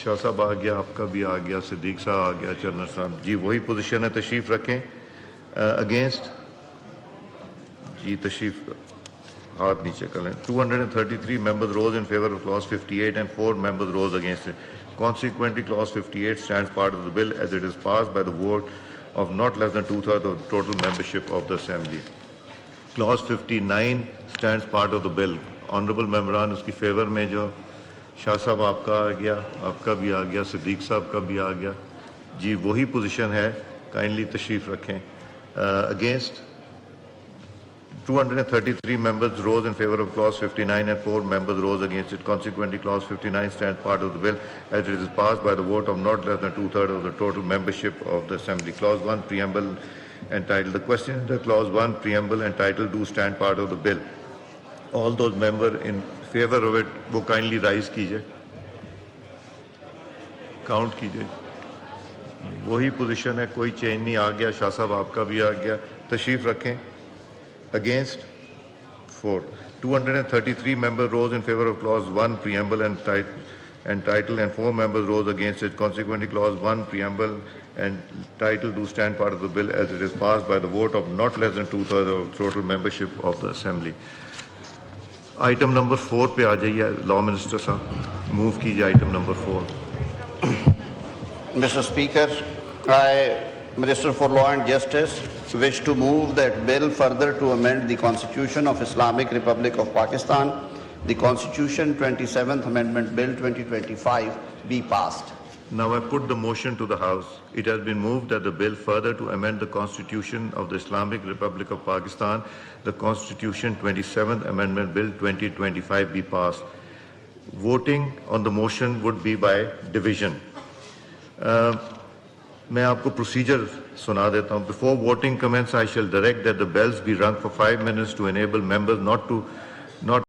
शाह साहब आ गया, आपका भी आ गया, सिद्दीक साहब आ गया, चरनर साहब जी वही पोजीशन है, तशरीफ रखें। अगेंस्ट जी तशरीफ हाथ नीचे कर लें। 233 members rose in favor of clause 58 and 4 members rose against it. Consequently, clause 58 stands part of the bill as it is passed by the vote of not less than two-thirds of the total membership of the assembly. Clause 59 stands part of the bill. Honorable memberan उसकी favour में जो शाह साहब आपका आ गया, आपका भी आ गया, सिद्दीक साहब का भी आ गया जी वही पोजीशन है, काइंडली तशरीफ रखें। Against 233 members rose in favor of clause 59 and 4 members rose against it. Consequently, clause 59 stands part of the bill as it is passed by the vote of not less than two-thirds of the total membership of the assembly. Clause 1 preamble and title. The question under clause 1 preamble and title do stand part of the bill. All those members in favor of it वो kindly rise कीजिए, count कीजिए, वही position है, कोई change नहीं। आ गया शाह साहब आपका भी आ गया, तशरीफ रखें। Against 4. 233 members rose in favor of clause 1 preamble and title and 4 members rose against it. Consequently, clause 1 preamble and title do stand part of the bill as it is passed by the vote of not less than two-thirds of total membership of the assembly. Item number 4 पे आ जाइए, Law Minister साहब move कीजिए item number 4. Mr. Speaker, I, Minister for Law and Justice, wish to move that bill further to amend the Constitution of Islamic Republic of Pakistan, the Constitution 27th Amendment Bill 2025 be passed. Now I put the motion to the House. It has been moved that the bill further to amend the Constitution of the Islamic Republic of Pakistan, the Constitution 27th Amendment Bill 2025 be passed. Voting on the motion would be by division. मैं आपको procedure सुना देता हूँ. Before voting commence, I shall direct that the bells be rung for 5 minutes to enable members not